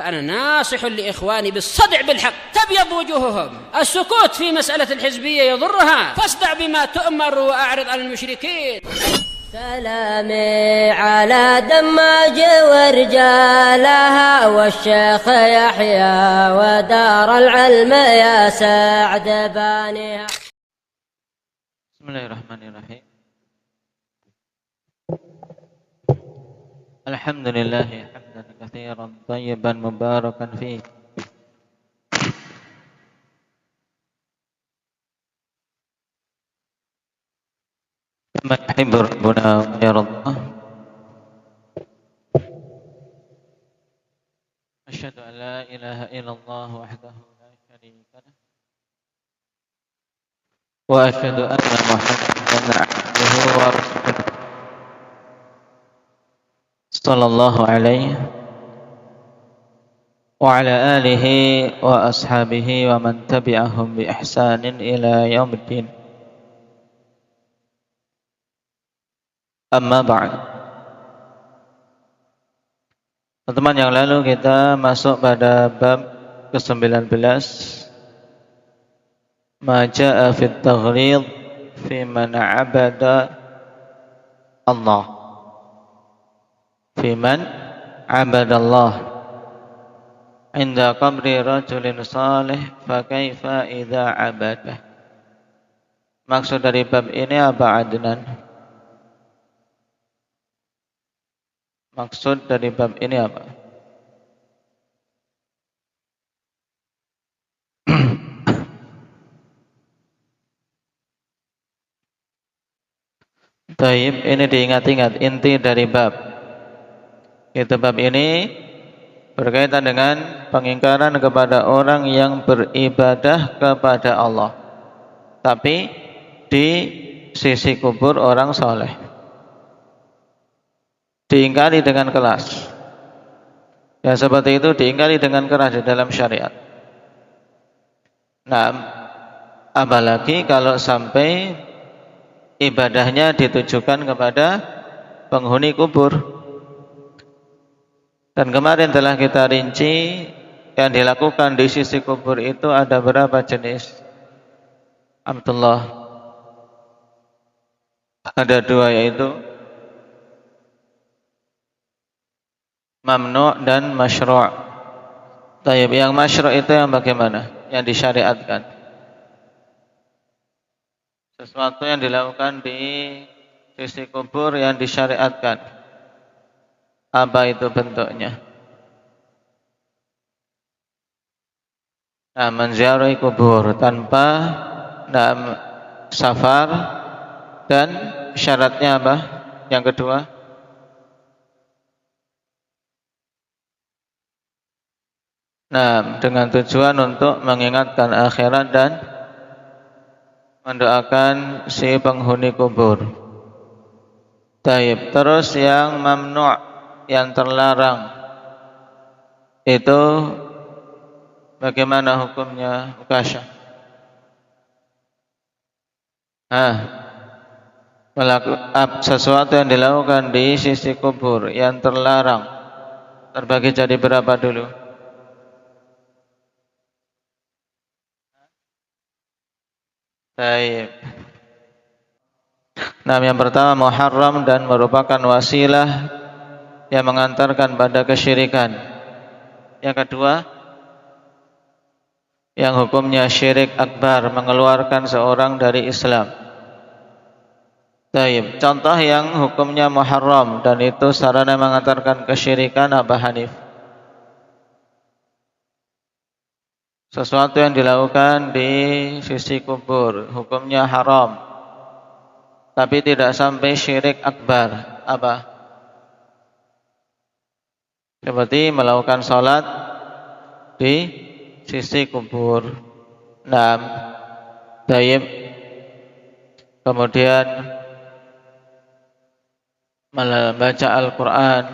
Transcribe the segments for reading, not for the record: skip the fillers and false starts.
فأنا ناصح لإخواني بالصدع بالحق تبيض وجوههم. السكوت في مسألة الحزبية يضرها، فاصدع بما تؤمر وأعرض عن المشركين. سلامي على دماج ورجالها والشيخ يحيى ودار العلم يا سعد بانيها. بسم الله الرحمن الرحيم. الحمد لله حمدا كثيرا طيبا مباركا فيه كما يحب ربنا ويرضى. أشهد أن لا إله إلا الله وحده لا شريك له وأشهد أن محمدا عبده ورسوله صلى الله عليه وعلى آله وأصحابه ومن تبعهم بإحسان إلى يوم الدين. Amma ba'd. Teman-teman, yang lalu kita masuk pada bab ke-19, ma jaa'a fit taghlid fi man 'abada Allah. Fi man 'abada Allah 'inda qabri rajulin salih fa kaifa idza 'abada. Maksud dari bab ini apa, Adnan? Maksud dari bab ini apa? Taib, ini diingat-ingat inti dari bab. Itu bab ini berkaitan dengan pengingkaran kepada orang yang beribadah kepada Allah, tapi di sisi kubur orang soleh. Diingkari dengan keras. Ya, seperti itu diingkari dengan keras di dalam syariat. Nah, apalagi kalau sampai ibadahnya ditujukan kepada penghuni kubur. Dan kemarin telah kita rinci yang dilakukan di sisi kubur itu ada berapa jenis? Abdullah. Ada dua, yaitu mamnu' dan masyru'. Tayyib, yang masyru' itu yang bagaimana? Yang disyariatkan. Sesuatu yang dilakukan di sisi kubur yang disyariatkan. Apa itu bentuknya? Nah, menziarahi kubur tanpa safar, dan syaratnya apa? Yang kedua, dengan tujuan untuk mengingatkan akhirat dan mendoakan si penghuni kubur. Taib. Terus yang mamnu', yang terlarang, itu bagaimana hukumnya, Ukasha? Sesuatu yang dilakukan di sisi kubur yang terlarang terbagi jadi berapa dulu? Baik. Nah, yang pertama muharram dan merupakan wasilah yang mengantarkan pada kesyirikan. Yang kedua, yang hukumnya syirik akbar, mengeluarkan seorang dari Islam. Baik. Contoh yang hukumnya muharram dan itu sarana mengantarkan kesyirikan, apa, Hanif? Sesuatu yang dilakukan di sisi kubur hukumnya haram, tapi tidak sampai syirik akbar, apa? Seperti melakukan sholat di sisi kubur. Taib. Kemudian membaca Al-Quran,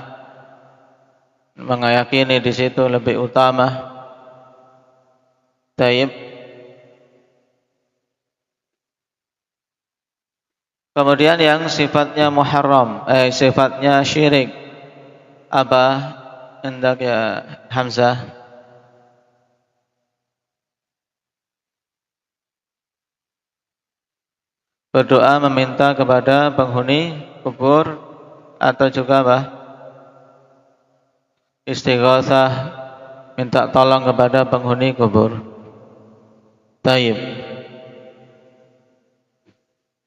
meyakini di situ lebih utama. Taib. Kemudian yang sifatnya muharram, sifatnya syirik, apa? hendak ya Hamzah. Berdoa meminta kepada penghuni kubur atau juga apa? Istighatsah, minta tolong kepada penghuni kubur. Taib.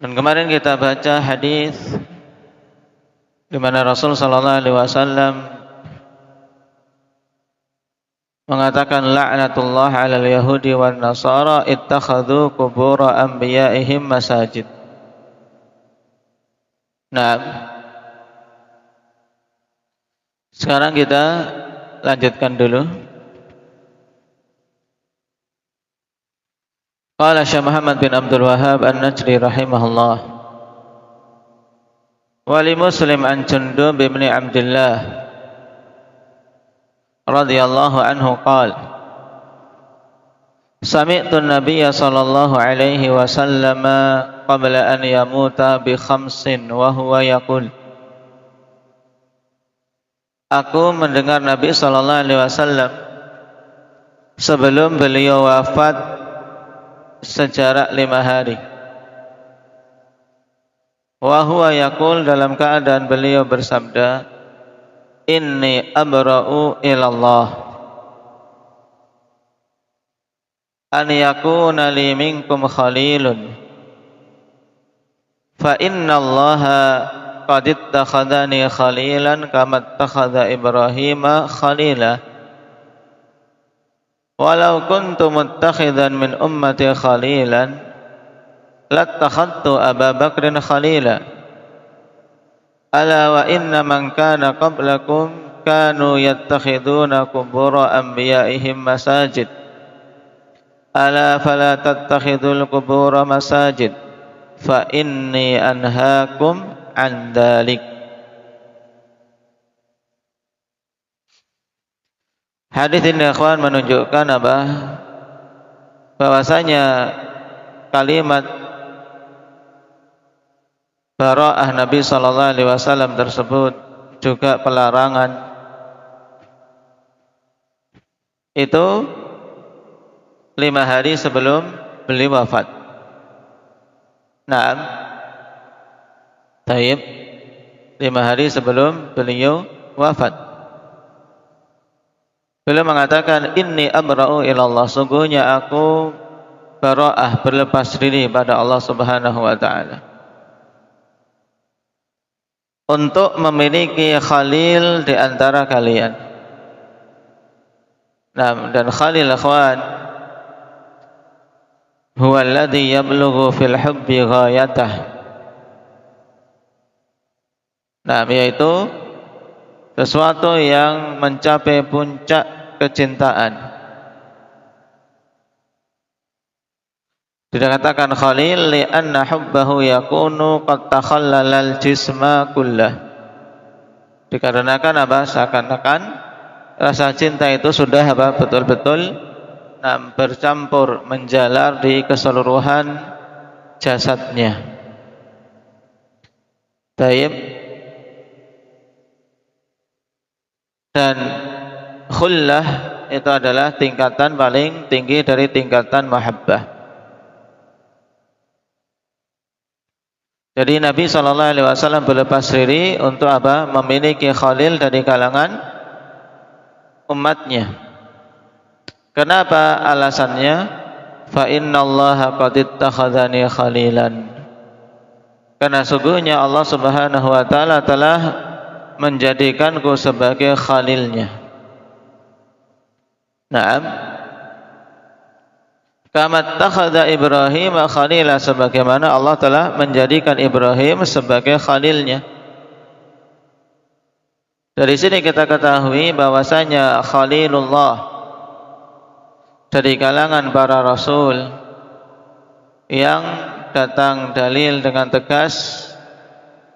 Dan kemarin kita baca hadis di mana Rasul sallallahu alaihi wasallam mengatakan la'natullah 'alal yahudi wan nasara ittakhadhu qubur anbiya'ihim masajid. Nah, sekarang kita lanjutkan dulu. Qala Syekh Muhammad bin Abdul Wahhab An-Najdi rahimahullah. Wa li Muslim an Jundub bin Abdullah radhiyallahu anhu qala Sami'tu an-nabiyya sallallahu alaihi wasallam qabla an yamuta bi khamsin wa huwa yaqul Aku mendengar Nabi sallallahu alaihi wasallam sebelum beliau wafat sejarak 5 hari. Wa huwa yaqul, dalam keadaan beliau bersabda, inni abra'u ilallah an yakuna li minkum khalilun fa inna allaha qad ittakhadhani khalilan kama ittakhadha Ibrahima khalila walau kuntu muttakhidan min ummati khalilan lattakhadtu Aba Bakrin khalila ala wa inna man kana qablakum kanu yattakhiduna qubura anbiya'ihim masajid ala fala tattakhidul qubura masajid fa inni anhaakum an dhalik. Hadis ini ikhwan menunjukkan apa? Bahwasanya kalimat bara'ah Nabi sallallahu alaihi wasallam tersebut juga pelarangan itu 5 hari sebelum beliau wafat. Naam. Taib. 5 hari sebelum beliau wafat. Beliau mengatakan inni abra'u ilallah, sungguhnya aku bara'ah, berlepas diri pada Allah Subhanahu wa taala untuk memiliki khalil di antara kalian. Nah, dan khalil ikhwan huwa alladhi yablughu fil hubbi ghayatah. Nah, yaitu sesuatu yang mencapai puncak kecintaan. Dikatakan khalil li'anna hubbahu yakunu qad takhallalal jisma kullah. Dikarenakan apa? Seakan-akan rasa cinta itu sudah apa? Betul-betul bercampur, menjalar di keseluruhan jasadnya. Taib. Dan khullah itu adalah tingkatan paling tinggi dari tingkatan mahabbah. Jadi Nabi SAW berlepas diri untuk apa? Memiliki khalil dari kalangan umatnya. Kenapa? Alasannya fa innallaha qad ittakhadhani khalilan. Karena sungguhnya Allah Subhanahu wa taala telah menjadikanku sebagai khalilnya. Naam. Kama takhadha Ibrahim khalila, sebagaimana Allah telah menjadikan Ibrahim sebagai khalilnya. Dari sini kita ketahui bahwasanya khalilullah dari kalangan para rasul yang datang dalil dengan tegas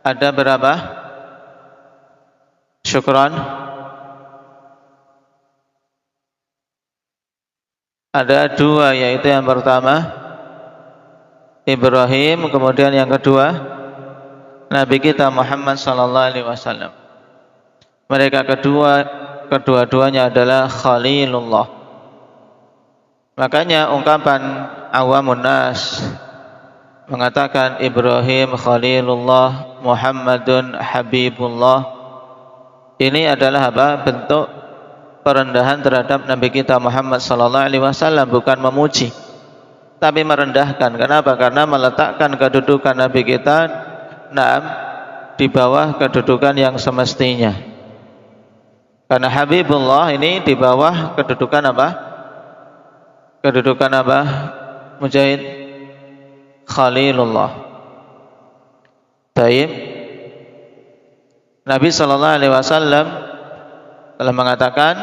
ada berapa? Syukran. Ada 2, yaitu yang pertama Ibrahim, kemudian yang kedua Nabi kita Muhammad sallallahu alaihi wasallam. Mereka kedua-duanya adalah Khalilullah. Makanya ungkapan awamun nas mengatakan Ibrahim Khalilullah, Muhammadun Habibullah, ini adalah apa? Bentuk perendahan terhadap Nabi kita Muhammad sallallahu alaihi wasallam, bukan memuji tapi merendahkan. Kenapa? Karena meletakkan kedudukan Nabi kita di bawah kedudukan yang semestinya. Karena Habibullah ini di bawah kedudukan apa? Kedudukan apa? Mujahid? Khalilullah. Taib. Nabi sallallahu alaihi wasallam telah mengatakan,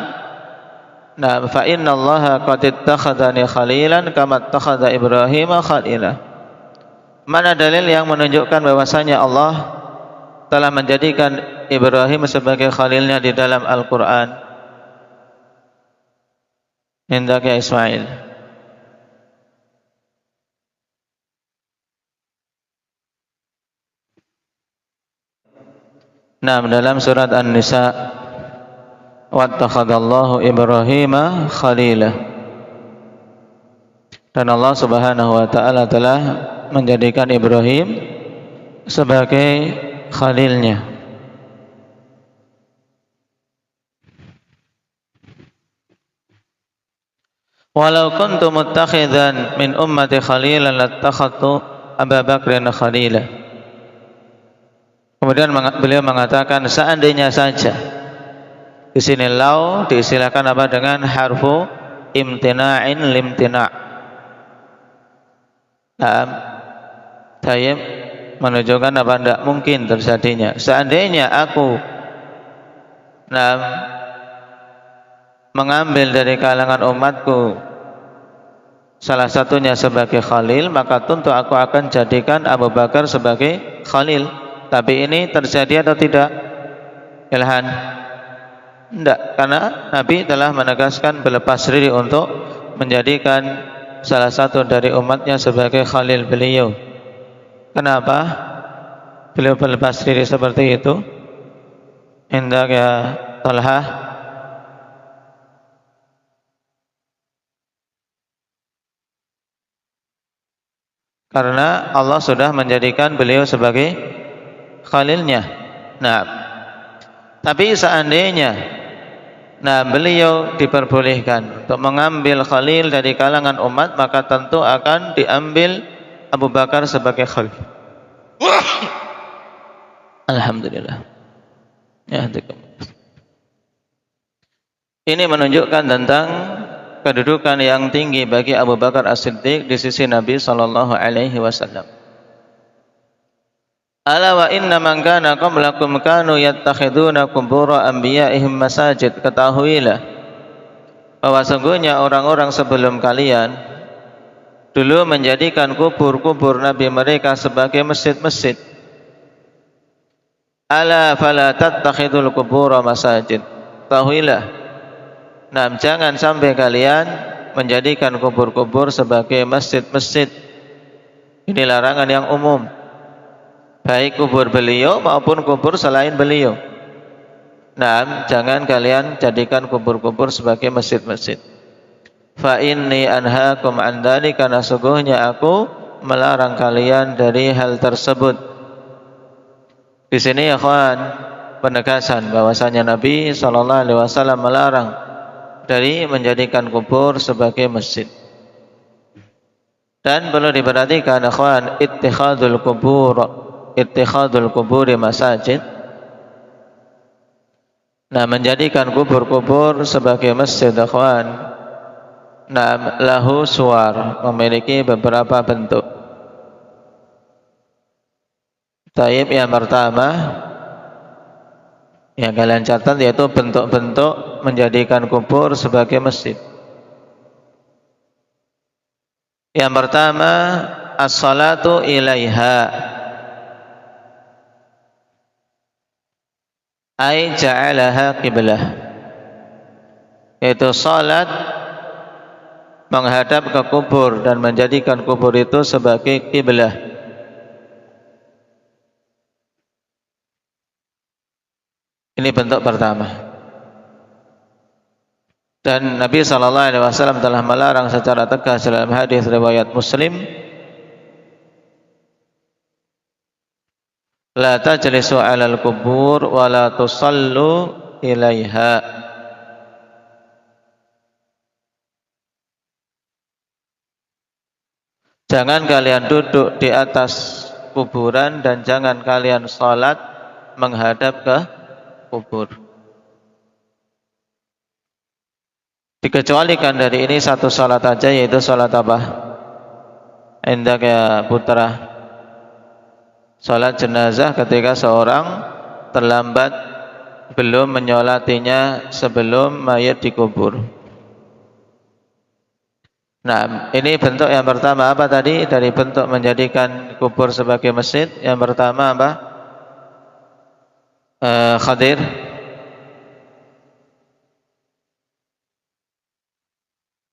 fa innallaha qad ittakhadhani khalilan kama ittakhadha Ibrahim khalila. Mana dalil yang menunjukkan bahwasanya Allah telah menjadikan Ibrahim sebagai khalilnya di dalam Al-Qur'an? Hendak ya Ismail. Nah, dalam surat An-Nisa, wattakhadallahu Ibrahima khalila. Dan Allah Subhanahu wa taala telah menjadikan Ibrahim sebagai khalilnya. Walau kuntu muttakhidan min ummati khalilan lattakhadtu Abu Bakrin khalila. Kemudian beliau mengatakan, seandainya saja. Di sini lau diistilahkan apa? Dengan harfu imtina'in limtina'. Tayyib menunjukkan apa? Tidak mungkin terjadinya. Seandainya aku mengambil dari kalangan umatku salah satunya sebagai khalil, maka tentu aku akan jadikan Abu Bakar sebagai khalil. Tapi ini terjadi atau tidak? Ilhan? Tidak, karena Nabi telah menegaskan berlepas diri untuk menjadikan salah satu dari umatnya sebagai khalil beliau. Kenapa beliau berlepas diri seperti itu? Hendak ya Talha. Karena Allah sudah menjadikan beliau sebagai khalilnya. Tapi seandainya beliau diperbolehkan untuk mengambil khalil dari kalangan umat, maka tentu akan diambil Abu Bakar sebagai khalil. Alhamdulillah. Ya, ini menunjukkan tentang kedudukan yang tinggi bagi Abu Bakar As-Siddiq di sisi Nabi sallallahu alaihi wasallam. Ala wa inna man kana qablakum kanu yattakhiduna qubura anbiya'ihim masajid. Ketahuilah bahwa sungguhnya orang-orang sebelum kalian dulu menjadikan kubur-kubur nabi mereka sebagai masjid-masjid. Ala fala tattakhidul qubura masajid. Ketahuilah, jangan sampai kalian menjadikan kubur-kubur sebagai masjid-masjid. Ini larangan yang umum, baik kubur beliau maupun kubur selain beliau. Jangan kalian jadikan kubur-kubur sebagai masjid-masjid. Fa inni anhaakum an dzalika, karena sungguhnya aku melarang kalian dari hal tersebut. Di sini ya kawan, penegasan bahwasanya Nabi sallallahu alaihi wasallam melarang dari menjadikan kubur sebagai masjid. Dan perlu diperhatikan ya kawan, ittikhadul kuburi masajid. Menjadikan kubur-kubur sebagai masjid, akhwan, lahu suwar, memiliki beberapa bentuk. Taib yang pertama yang kalian catat yaitu bentuk-bentuk menjadikan kubur sebagai masjid. Yang pertama, as-salatu ilaiha, ay ja'alaha qiblah, yaitu salat menghadap ke kubur dan menjadikan kubur itu sebagai qiblah. Ini bentuk pertama. Dan Nabi SAW telah melarang secara tegas dalam hadis riwayat Muslim, la tajlisu 'alal qubur wa la tusallu ilaiha. Jangan kalian duduk di atas kuburan dan jangan kalian salat menghadap ke kubur. Dikecualikan dari ini satu salat aja, yaitu salat apa? Indak ya putra. Salat jenazah ketika seorang terlambat belum menyolatinya sebelum mayat dikubur. Nah, ini bentuk yang pertama apa tadi? Dari bentuk menjadikan kubur sebagai masjid. Yang pertama apa? Khadir.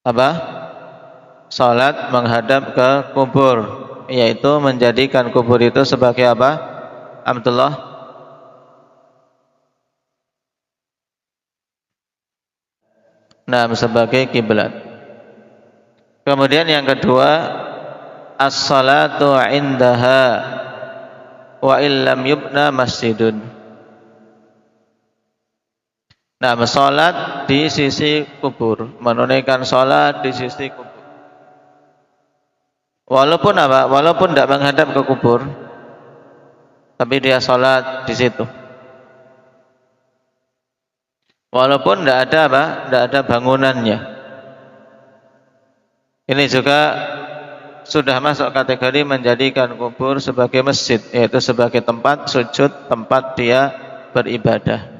Apa? Salat menghadap ke kubur, yaitu menjadikan kubur itu sebagai apa? Abdullah. Nah, sebagai kiblat. Kemudian yang kedua, as-salatu 'indaha wa illam yubna masjidun. Nah, salat di sisi kubur, menunaikan salat di sisi kubur. Walaupun apa? Walaupun tidak menghadap ke kubur, tapi dia salat di situ. Walaupun tidak ada apa? Tidak ada bangunannya. Ini juga sudah masuk kategori menjadikan kubur sebagai masjid, yaitu sebagai tempat sujud, tempat dia beribadah.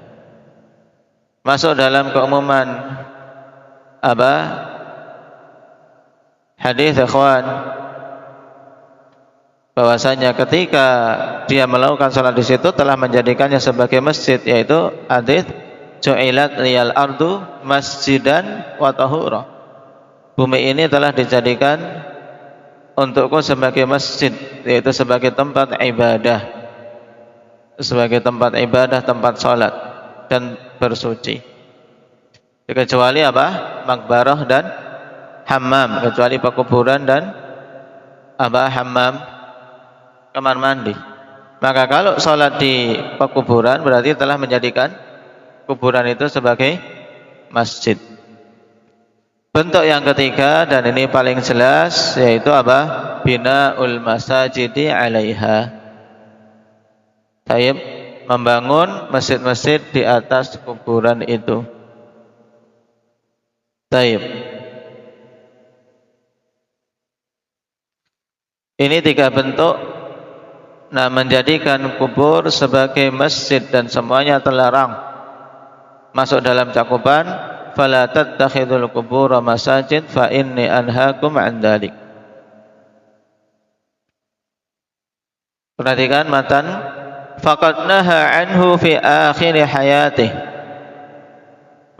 Masuk dalam keumuman apa? Hadis ikhwan, bahwasanya ketika dia melakukan salat di situ telah menjadikannya sebagai masjid, yaitu hadis ju'ilat liyal ardu masjidan wa tahura. Bumi ini telah dijadikan untukku sebagai masjid, yaitu sebagai tempat ibadah, tempat sholat dan bersuci. Kecuali apa? Makbarah dan hammam, kecuali pekuburan dan apa? Hammam, kamar mandi. Maka kalau sholat di pekuburan berarti telah menjadikan kuburan itu sebagai masjid. Bentuk yang ketiga, dan ini paling jelas, yaitu apa? Bina'ul masajidi 'alaiha. Taib, membangun masjid-masjid di atas kuburan itu. Taib. Ini tiga bentuk. Nah, menjadikan kubur sebagai masjid dan semuanya terlarang masuk dalam cakupan fala tattakhidul qubur masajid fa inni anhaakum 'an dzalik. Perhatikan matan, faqad naha anhu fi akhir hayatih.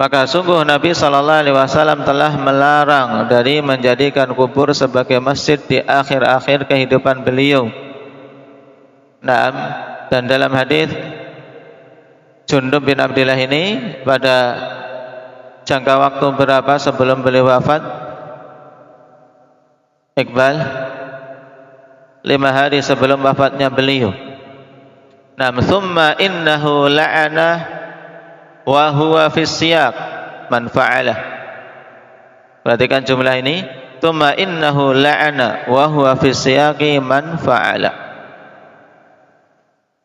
Maka sungguh Nabi sallallahu alaihi wasallam telah melarang dari menjadikan kubur sebagai masjid di akhir-akhir kehidupan beliau. Naam, dan dalam hadis Jundub bin Abdillah ini pada jangka waktu berapa sebelum beliau wafat? Iqbal, 5 hari sebelum wafatnya beliau. Nam thumma innahu la'ana wa huwa fi siyaq man fa'ala. Perhatikan jumlah ini, thumma innahu la'ana wa huwa fi siyaqi man fa'ala.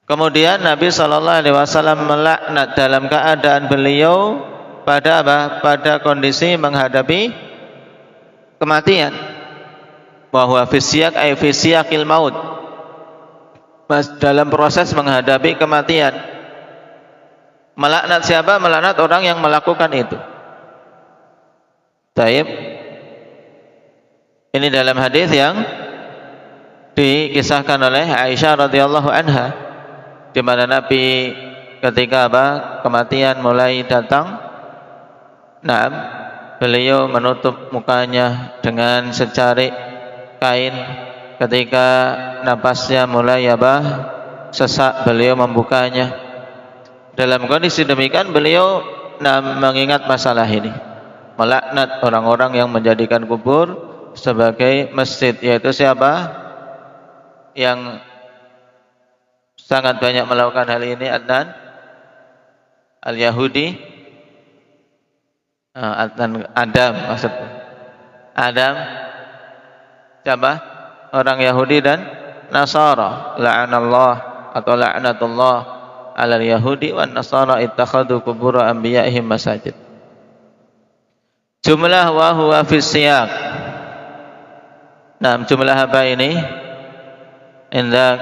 Kemudian Nabi SAW melaknat dalam keadaan beliau pada apa? Pada kondisi menghadapi kematian. Wa huwa fi siyaq ay fi siyaqil maut. Dalam proses menghadapi kematian. Melaknat siapa? Melaknat orang yang melakukan itu. Taib. Ini dalam hadis yang dikisahkan oleh Aisyah radhiyallahu anha, di mana Nabi ketika apa? Kematian mulai datang, nah, beliau menutup mukanya dengan secarik kain. Ketika napasnya mulai apa? Sesak, beliau membukanya. Dalam kondisi demikian beliau mengingat masalah ini, melaknat orang-orang yang menjadikan kubur sebagai masjid. Yaitu siapa? Yang sangat banyak melakukan hal ini, Adnan Al-Yahudi, Adam maksudnya. Adam siapa? Orang Yahudi dan Nasara. La'anallah atau la'natullah 'alal Yahudi wan Nasara ittakhadhu qubur anbiya'ihim masajid. Jumlah wa huwa fis siyaq. Nah, jumlah apa ini? Indak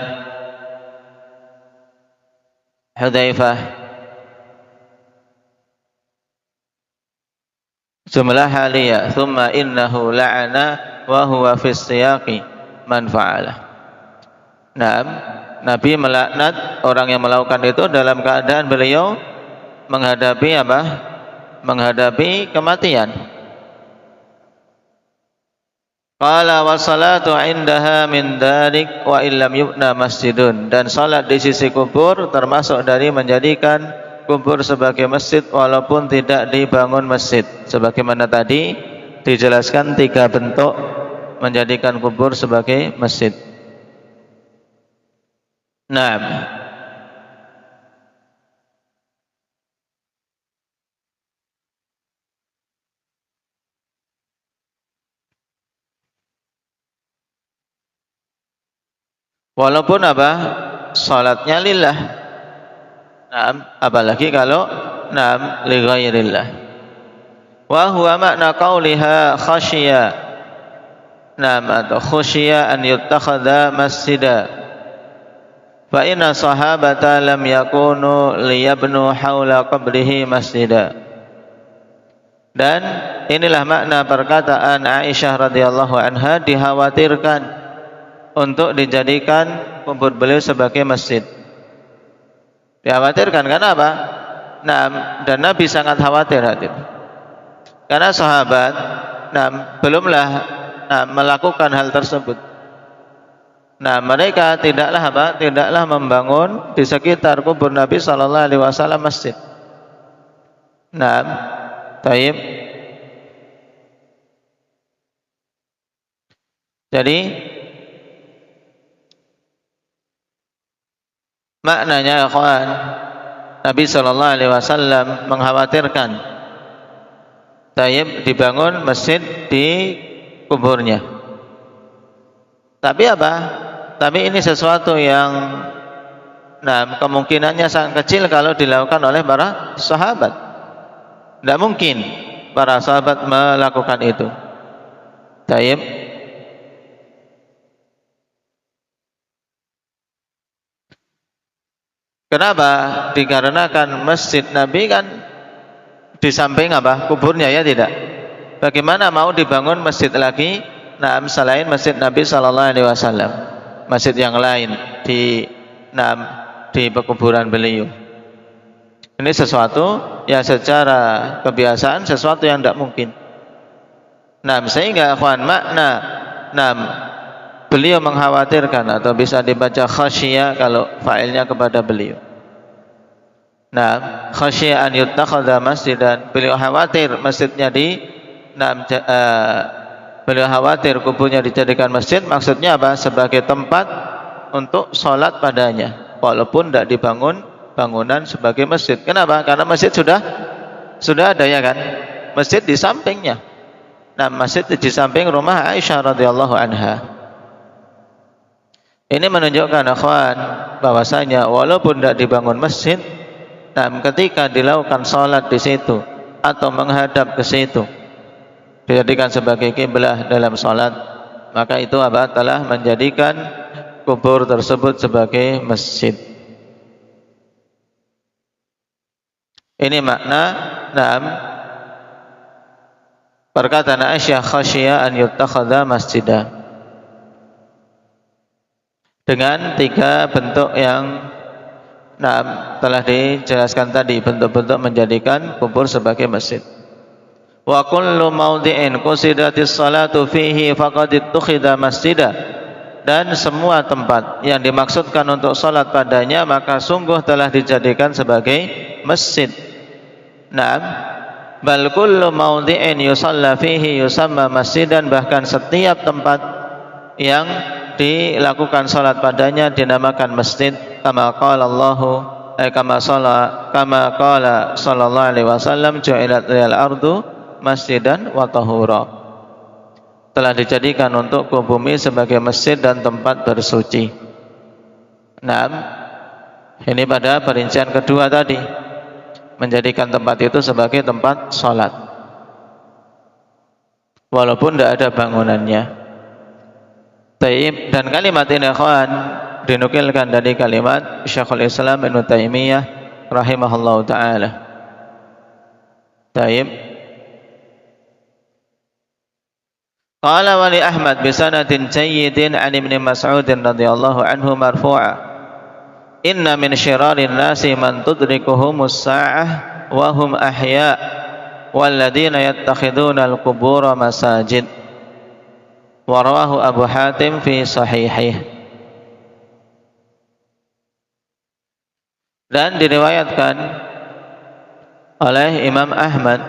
Hudzaifah. Jumlah haliyah. Thumma innahu la'ana wa huwa fis siyaqi man fa'ala. Nah, Nabi melaknat orang yang melakukan itu dalam keadaan beliau menghadapi apa? Menghadapi kematian. Qala wa salatu indaha min dalik wa illam yubna masjidun. Dan salat di sisi kubur termasuk dari menjadikan kubur sebagai masjid walaupun tidak dibangun masjid. Sebagaimana tadi dijelaskan 3 bentuk menjadikan kubur sebagai masjid. Naam. Walaupun apa? Salatnya lillah. Naam, apalagi kalau naam li ghairillah. Wa huwa makna qauliha khasyiya. Naam, atau khusyiya an yuttakhadha masjida. Fa inna sahabata lam yakunu liyabnu haula qabrihi masjida. Dan inilah makna perkataan Aisyah radhiyallahu anha, dikhawatirkan untuk dijadikan kubur beliau sebagai masjid. Dikhawatirkan karena apa? Nah, dan Nabi sangat khawatir hati. Karena sahabat belumlah melakukan hal tersebut. Nah, mereka tidaklah apa? Tidaklah membangun di sekitar kubur Nabi sallallahu alaihi wasallam masjid. Nah, taib. Jadi maknanya ikhwan, Nabi sallallahu alaihi wasallam mengkhawatirkan taib dibangun masjid di kuburnya. Tapi apa? Tapi ini sesuatu yang kemungkinannya sangat kecil kalau dilakukan oleh para sahabat. Tidak mungkin para sahabat melakukan itu. Taib. Kenapa? Dikarenakan masjid Nabi kan di samping apa? Kuburnya, ya tidak? Bagaimana mau dibangun masjid lagi? Selain masjid Nabi sallallahu alaihi wasallam, masjid yang lain di pekuburan beliau. Ini sesuatu yang secara kebiasaan sesuatu yang tidak mungkin. Sehingga ikhwan, makna beliau mengkhawatirkan atau bisa dibaca khasyia kalau fa'ilnya kepada beliau. Khasyia an yuttakhadha masjidan, beliau khawatir masjidnya beliau khawatir kuburnya dijadikan masjid. Maksudnya apa? Sebagai tempat untuk sholat padanya, walaupun tidak dibangun bangunan sebagai masjid. Kenapa? Karena masjid sudah ada, ya kan? Masjid di sampingnya. Masjid di samping rumah Aisyah radhiyallahu anha. Ini menunjukkan akhwan bahwasanya walaupun tidak dibangun masjid, ketika dilakukan sholat di situ atau menghadap ke situ, dijadikan sebagai kiblah dalam sholat, maka itu apa? Telah menjadikan kubur tersebut sebagai masjid. Ini makna perkataan Aisyah khasyia an yuttakhadha masjidah, dengan 3 bentuk yang telah dijelaskan tadi, bentuk-bentuk menjadikan kubur sebagai masjid. Wa kullu mawdi'in qusidatis salatu fihi faqad ittukhidha masjidah. dan semua tempat yang dimaksudkan untuk salat padanya maka sungguh telah dijadikan sebagai masjid. Naam, bal kullu mawdi'in yusalla fihi yusamma masjidan, bahkan setiap tempat yang dilakukan salat padanya dinamakan masjid, kama qala sallallahu alaihi wasallam ju'ilat lil ardu masjidan wa tahura. Telah dijadikan untukku bumi sebagai masjid dan tempat bersuci. Naam, ini pada perincian kedua tadi, menjadikan tempat itu sebagai tempat salat walaupun tidak ada bangunannya. Taib, dan kalimat ini ikhwan dinukilkan dari kalimat Syekhul Islam Ibnu Taimiyah rahimahullahu taala. Taib. Qala wa li Ahmad bi sanadin jayyidin an Ibnu Mas'ud radhiyallahu anhu marfu'a, inna min syirarin nasi man tudrikuhumus sa'ah wa hum ahya' walladzina yattakhiduna al-qubura masajid. Wa rawahu Abu Hatim fi sahihih. Dan diriwayatkan oleh Imam Ahmad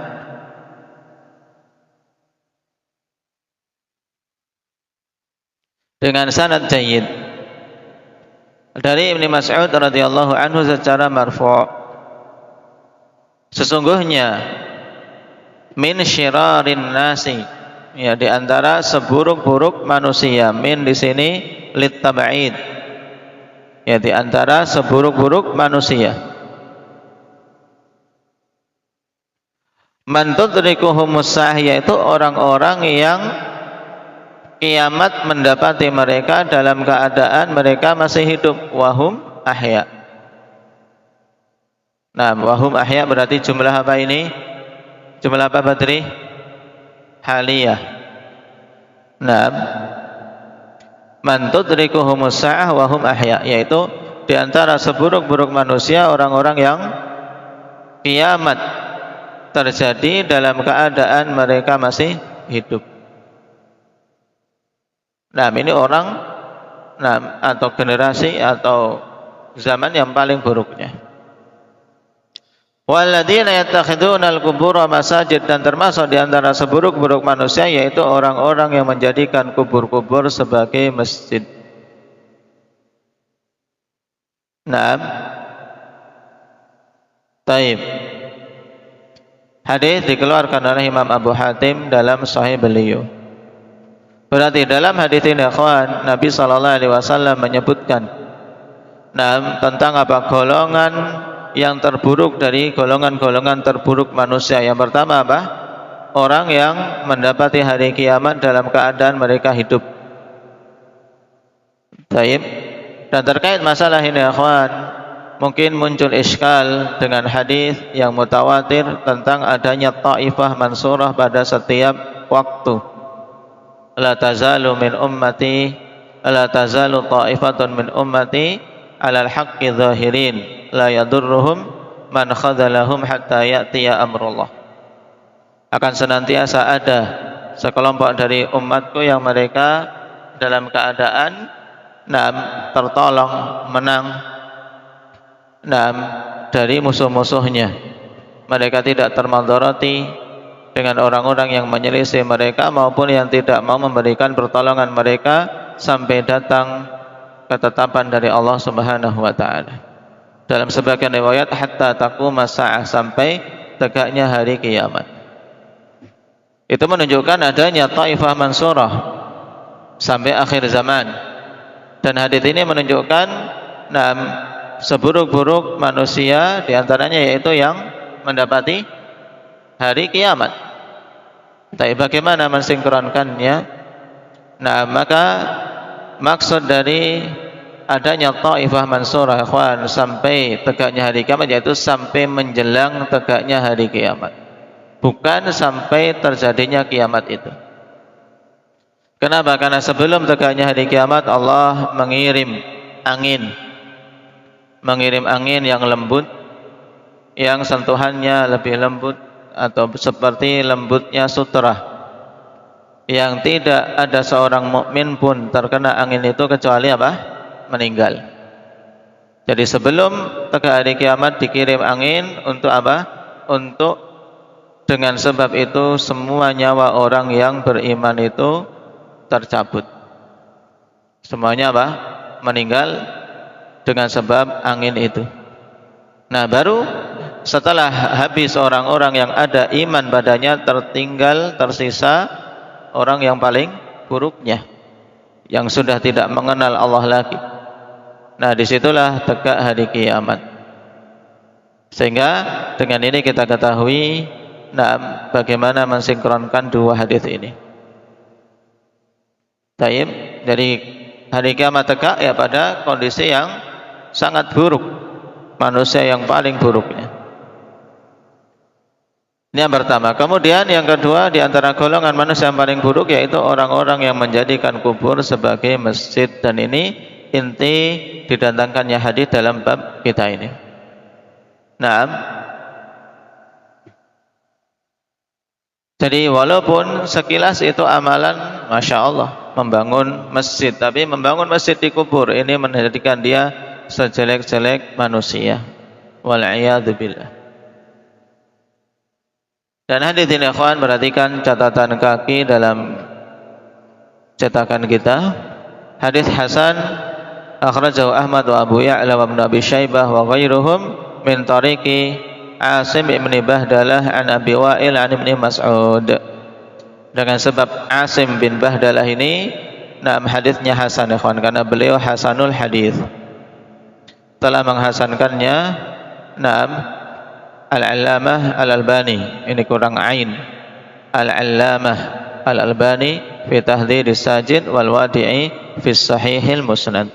dengan sanad jayyid dari Ibnu Mas'ud radhiyallahu anhu secara marfu', sesungguhnya min syirarin nasi, ya, di antara seburuk-buruk manusia. Min di sini lit tab'id, ya, di antara seburuk-buruk manusia. Man tudrikuhumus sa'ah, yaitu orang-orang yang kiamat mendapati mereka dalam keadaan mereka masih hidup. Wahum ahya. Nah, wahum ahya berarti jumlah apa ini? Jumlah apa Badri? Haliyah. Nah, man tudrikuhumus sa'ah wahum ahya, yaitu di antara seburuk-buruk manusia orang-orang yang kiamat terjadi dalam keadaan mereka masih hidup. Nah, ini orang, nah, atau generasi atau zaman yang paling buruknya. Walladzina yattakhiduna al-qubura masajid, dan termasuk di antara seburuk-buruk manusia yaitu orang-orang yang menjadikan kubur-kubur sebagai masjid. Nah, taib. Hadis dikeluarkan oleh Imam Abu Hatim dalam Sahih beliau. Berarti dalam hadis ini ikhwan, Nabi sallallahu alaihi wasallam menyebutkan tentang apa? Golongan yang terburuk dari golongan-golongan terburuk manusia. Yang pertama apa? Orang yang mendapati hari kiamat dalam keadaan mereka hidup. Baik. Dan terkait masalah ini ikhwan, mungkin muncul iskal dengan hadis yang mutawatir tentang adanya taifah mansurah pada setiap waktu. La tazalu min ummati, la tazalu ta'ifatun min ummati alal haqqi zahirin la yadurruhum man khadalahum hatta ya'tiya amrullah. Akan senantiasa ada sekelompok dari umatku yang mereka dalam keadaan tertolong, menang dari musuh-musuhnya. Mereka tidak termadharati dengan orang-orang yang menyelisih mereka maupun yang tidak mau memberikan pertolongan mereka sampai datang ketetapan dari Allah Subhanahu wa taala. Dalam sebagian riwayat hatta taquma sa'ah, sampai tegaknya hari kiamat. Itu menunjukkan adanya taifah mansurah sampai akhir zaman. Dan hadis ini menunjukkan seburuk-buruk manusia diantaranya yaitu yang mendapati hari kiamat. Tapi bagaimana mensinkronkannya? Nah, maka maksud dari adanya taifah mansurah ikhwan sampai tegaknya hari kiamat yaitu sampai menjelang tegaknya hari kiamat, bukan sampai terjadinya kiamat itu. Kenapa? Karena sebelum tegaknya hari kiamat Allah mengirim angin yang lembut, yang sentuhannya lebih lembut atau seperti lembutnya sutra, yang tidak ada seorang mukmin pun terkena angin itu kecuali apa? Meninggal. Jadi sebelum tegak hari kiamat dikirim angin untuk apa? Untuk dengan sebab itu semua nyawa orang yang beriman itu tercabut. Semuanya apa? Meninggal dengan sebab angin itu. Nah, baru setelah habis orang-orang yang ada iman padanya, tertinggal tersisa orang yang paling buruknya, yang sudah tidak mengenal Allah lagi. Nah, disitulah tegak hari kiamat. Sehingga dengan ini kita ketahui, nah, bagaimana mensinkronkan dua hadis ini. Taib, jadi hari kiamat tegak ya pada kondisi yang sangat buruk, manusia yang paling buruknya. Ini yang pertama. Kemudian yang kedua, di antara golongan manusia yang paling buruk yaitu orang-orang yang menjadikan kubur sebagai masjid, dan ini inti didatangkannya hadis dalam bab kita ini. Nah, jadi walaupun sekilas itu amalan Masya Allah membangun masjid, tapi membangun masjid di kubur ini menjadikan dia sejelek-jelek manusia. Wal'iyadzubillah. Dan hadis ini ikhwan, perhatikan catatan kaki dalam cetakan kita. Hadis hasan akhrajahu Ahmad wa Abu Ya'la wa Ibnu Abi Syaibah wa ghairuhum min tariqi Asim bin Bahdalah an Abi Wa'il an Ibnu Mas'ud. Dengan sebab Asim bin Bahdalah ini, nah, hadisnya hasan ikhwan, karena beliau hasanul hadis. Telah menghasankannya Al-Allamah Al-Albani, ini kurang ain, Al-Allamah Al-Albani fi Tahdhirus Sajid wal Wadi'i fi Sahihil Musnad.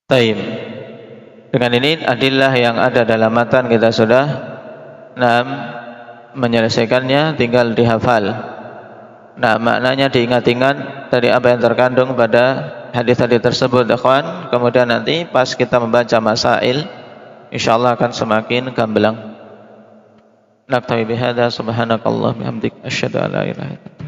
Taib. Dengan ini adillah yang ada dalam matan kita sudah menyelesaikannya, tinggal dihafal. Nah, maknanya diingat-ingat dari apa yang terkandung pada hadis-hadis tersebut, ikhwan. Kemudian nanti pas kita membaca masail, insyaallah akan semakin gamblang. Naktabi bihadza, subhanakallah bihamdik, asyhadu an la ilaha illa anta